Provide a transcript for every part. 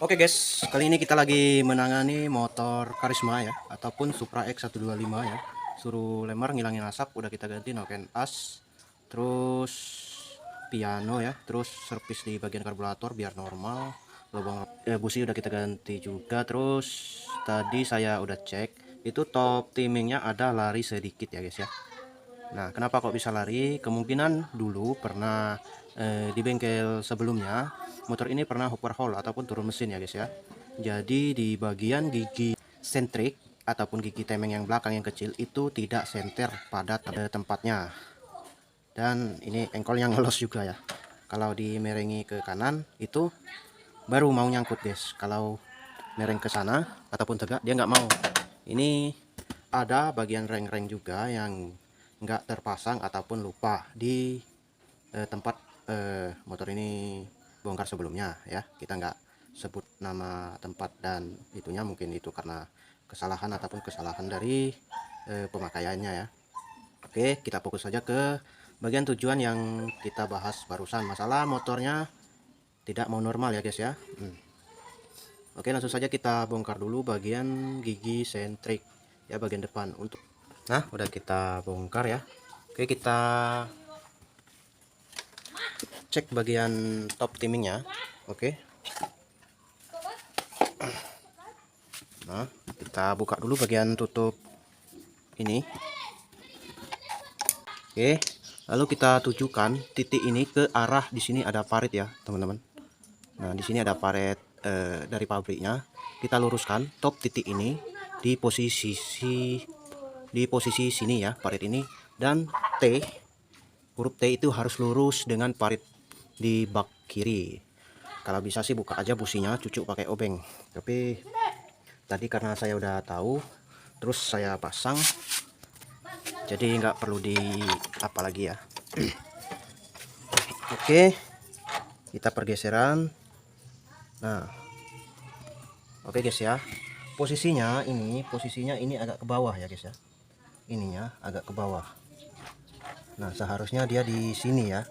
Oke guys, kali ini kita lagi menangani motor Karisma ya, ataupun Supra X125 ya. Suruh lemar ngilangin asap, udah kita ganti noken as, terus piano ya, terus servis di bagian karburator biar normal. Lubang busi udah kita ganti juga. Terus tadi saya udah cek, itu top timingnya ada lari sedikit ya guys ya. Nah, kenapa kok bisa lari? Kemungkinan dulu pernah di bengkel sebelumnya motor ini pernah overhaul ataupun turun mesin ya guys ya. Jadi di bagian gigi sentrik ataupun gigi temeng yang belakang yang kecil itu tidak senter pada tempatnya. Dan ini engkol yang ngelos juga ya. Kalau dimerengi ke kanan itu baru mau nyangkut guys. Kalau mereng ke sana ataupun tegak dia nggak mau. Ini ada bagian reng-reng juga yang nggak terpasang ataupun lupa di tempat motor ini bongkar sebelumnya ya. Kita nggak sebut nama tempat dan itunya, mungkin itu karena kesalahan ataupun kesalahan dari pemakaiannya ya. Oke, kita fokus saja ke bagian tujuan yang kita bahas barusan, masalah motornya tidak mau normal ya guys ya. Oke, langsung saja kita bongkar dulu bagian gigi sentrik ya, bagian depan. Nah, udah kita bongkar ya. Oke, kita cek bagian top timingnya. Oke. Nah, kita buka dulu bagian tutup ini. Oke, lalu kita tujukan titik ini ke arah, di sini ada parit ya teman-teman. Nah, di sini ada parit dari pabriknya. Kita luruskan top titik ini di posisi sini ya, parit ini, dan T, huruf T itu harus lurus dengan parit di bak kiri. Kalau bisa sih buka aja businya, cucuk pakai obeng, tapi tadi karena saya udah tahu terus saya pasang, jadi nggak perlu di apa lagi ya. Oke, kita pergeseran. Nah, oke guys ya, posisinya ini agak ke bawah ya guys ya, ininya agak ke bawah. Nah, seharusnya dia di sini ya,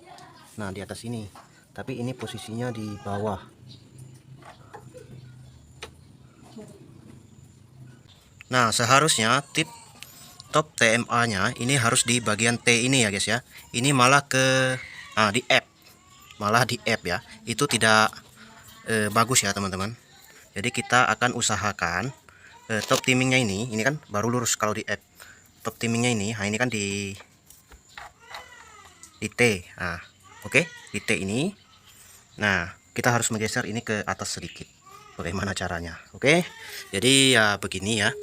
nah di atas ini, tapi ini posisinya di bawah. Nah, seharusnya top TMA nya ini harus di bagian T ini ya guys ya. Ini malah ke di F, malah di F ya, itu tidak bagus ya teman-teman. Jadi kita akan usahakan top timingnya ini kan baru lurus kalau di F. Top timingnya ini, nah ini kan di T. Nah, oke, di T ini. Nah, kita harus menggeser ini ke atas sedikit. Bagaimana caranya? Oke, jadi ya begini ya.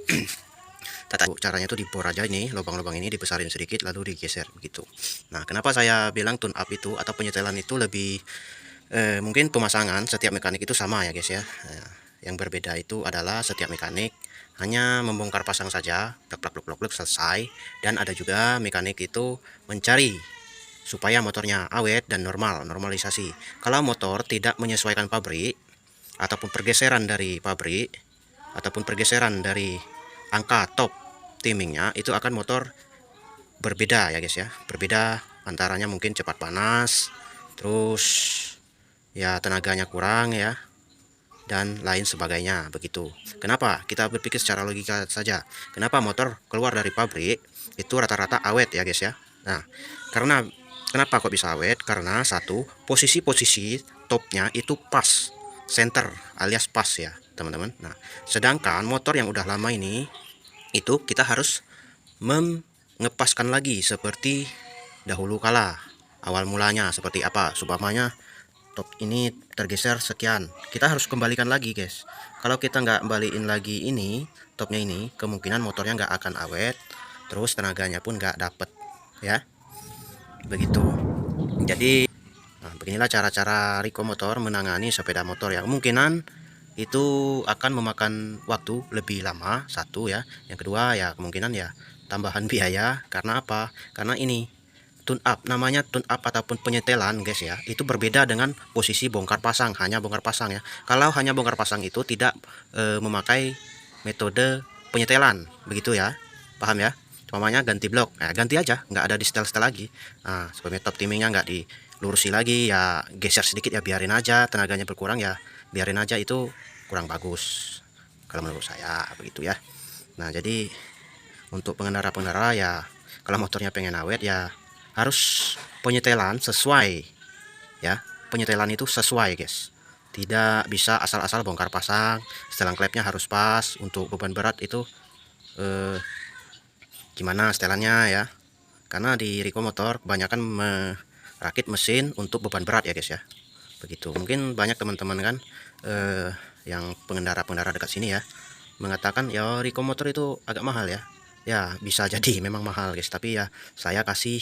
Tata caranya tuh dibor aja, ini lubang-lubang ini dibesarin sedikit lalu digeser begitu. Nah, kenapa saya bilang tune up itu atau penyetelan itu lebih mungkin pemasangan setiap mekanik itu sama ya guys ya. Nah, yang berbeda itu adalah setiap mekanik hanya membongkar pasang saja, plek selesai, dan ada juga mekanik itu mencari supaya motornya awet dan normalisasi. Kalau motor tidak menyesuaikan pabrik ataupun pergeseran dari pabrik ataupun pergeseran dari angka top timingnya, itu akan motor berbeda ya guys ya, berbeda antaranya mungkin cepat panas, terus ya tenaganya kurang ya, dan lain sebagainya begitu. Kenapa? Kita berpikir secara logika saja. Kenapa motor keluar dari pabrik itu rata-rata awet ya guys ya. Nah, karena kenapa kok bisa awet? Karena satu, posisi-posisi topnya itu pas, center alias pas ya teman-teman. Nah, sedangkan motor yang udah lama ini itu kita harus mengepaskan lagi seperti dahulu kala. Awal mulanya seperti apa? Supamanya top ini tergeser sekian, kita harus kembalikan lagi guys. Kalau kita nggak balikin lagi ini topnya ini, kemungkinan motornya nggak akan awet, terus tenaganya pun nggak dapet ya, begitu. Jadi nah, beginilah cara-cara Riko Motor menangani sepeda motor yang kemungkinan itu akan memakan waktu lebih lama, satu ya. Yang kedua ya kemungkinan ya tambahan biaya. Karena apa? Karena ini tune up, namanya tune up ataupun penyetelan guys ya, itu berbeda dengan posisi bongkar pasang, hanya bongkar pasang ya. Kalau hanya bongkar pasang itu tidak memakai metode penyetelan begitu ya, paham ya. Namanya ganti blok, nah, ganti aja, nggak ada di setel-setel lagi. Nah, supaya top timingnya nggak dilurusi lagi ya, geser sedikit ya, biarin aja, tenaganya berkurang ya biarin aja, itu kurang bagus kalau menurut saya begitu ya. Nah jadi untuk pengendara-pengendara ya, kalau motornya pengen awet ya harus penyetelan sesuai ya, penyetelan itu sesuai guys, tidak bisa asal-asal bongkar pasang. Setelan klepnya harus pas. Untuk beban berat itu gimana setelannya ya, karena di Riko Motor kebanyakan merakit mesin untuk beban berat ya guys ya, begitu. Mungkin banyak teman-teman kan yang pengendara-pengendara dekat sini ya mengatakan ya Riko Motor itu agak mahal ya. Ya bisa jadi memang mahal guys, tapi ya saya kasih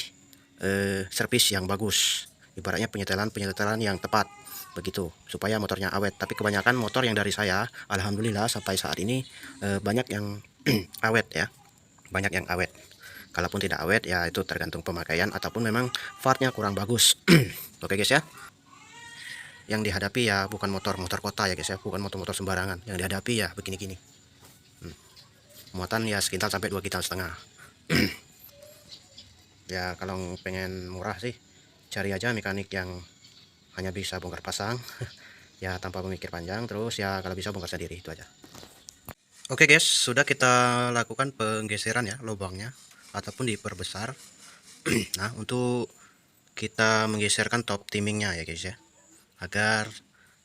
servis yang bagus, ibaratnya penyetelan yang tepat begitu, supaya motornya awet. Tapi kebanyakan motor yang dari saya alhamdulillah sampai saat ini banyak yang awet ya, banyak yang awet. Kalaupun tidak awet ya itu tergantung pemakaian ataupun memang partnya kurang bagus. Oke guys ya, yang dihadapi ya bukan motor-motor kota ya guys ya, bukan motor-motor sembarangan. Yang dihadapi ya begini-gini, muatan ya sekitar sampai 2,5 kg. Ya kalau pengen murah sih cari aja mekanik yang hanya bisa bongkar pasang ya tanpa memikir panjang. Terus ya kalau bisa bongkar sendiri, itu aja. Oke guys, sudah kita lakukan penggeseran ya lubangnya ataupun diperbesar. Nah untuk kita menggeserkan top timingnya ya guys ya, agar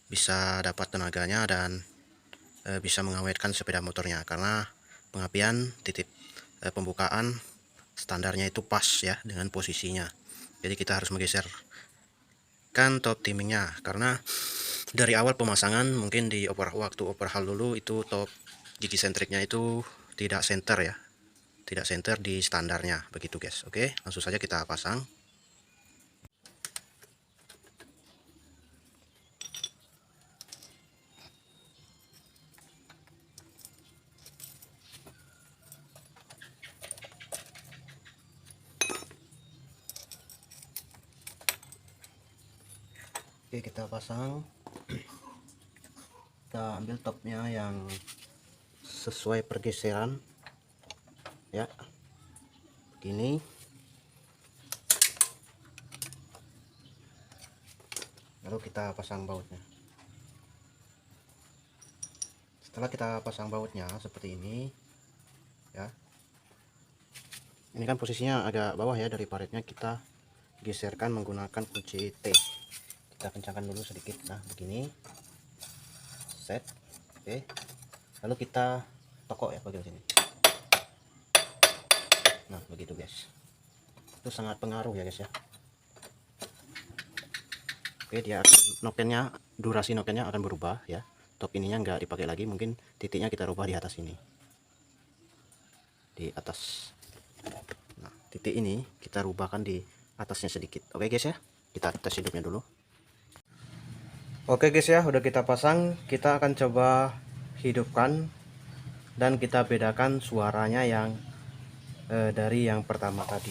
bisa dapat tenaganya dan bisa mengawetkan sepeda motornya. Karena pengapian titik pembukaan standarnya itu pas ya dengan posisinya. Jadi kita harus menggeserkan top timingnya, karena dari awal pemasangan mungkin di waktu overhaul dulu itu top gigi sentriknya itu tidak center ya, tidak center di standarnya begitu guys. Oke, langsung saja kita pasang. Oke, kita pasang. Kita ambil topnya yang sesuai pergeseran ya, begini. Lalu kita pasang bautnya. Setelah kita pasang bautnya seperti ini ya, ini kan posisinya agak bawah ya dari paretnya, kita geserkan menggunakan kunci T. Kita kencangkan dulu sedikit. Nah begini, set. Oke, lalu kita tokok ya bagian sini. Nah begitu guys, itu sangat pengaruh ya guys ya. Oke, dia nokennya, durasi nokennya akan berubah ya. Top ininya nggak dipakai lagi, mungkin titiknya kita rubah di atas ini, di atas. Nah titik ini kita rubahkan di atasnya sedikit. Oke guys ya, kita tes hidupnya dulu. Oke guys ya, udah kita pasang. Kita akan coba hidupkan dan kita bedakan suaranya yang dari yang pertama tadi.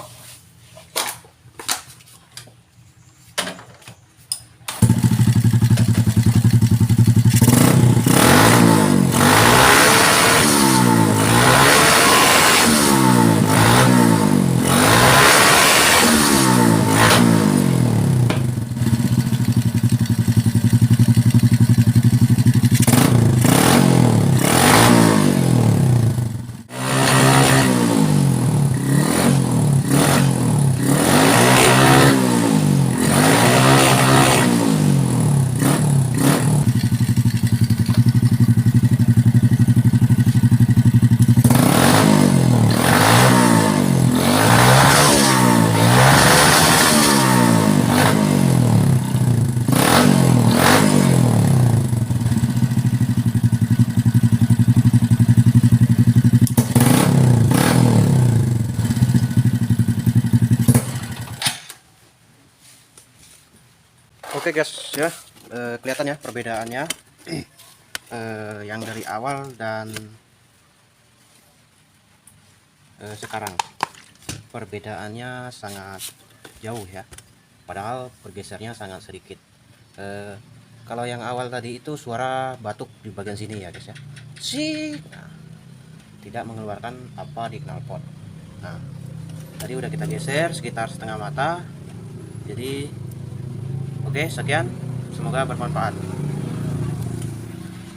Oke guys ya, kelihatan ya perbedaannya yang dari awal dan sekarang. Perbedaannya sangat jauh ya, padahal bergesernya sangat sedikit. Kalau yang awal tadi itu suara batuk di bagian sini ya guys ya, nah, tidak mengeluarkan apa di knalpot. Nah tadi udah kita geser sekitar setengah mata. Jadi oke, sekian, semoga bermanfaat.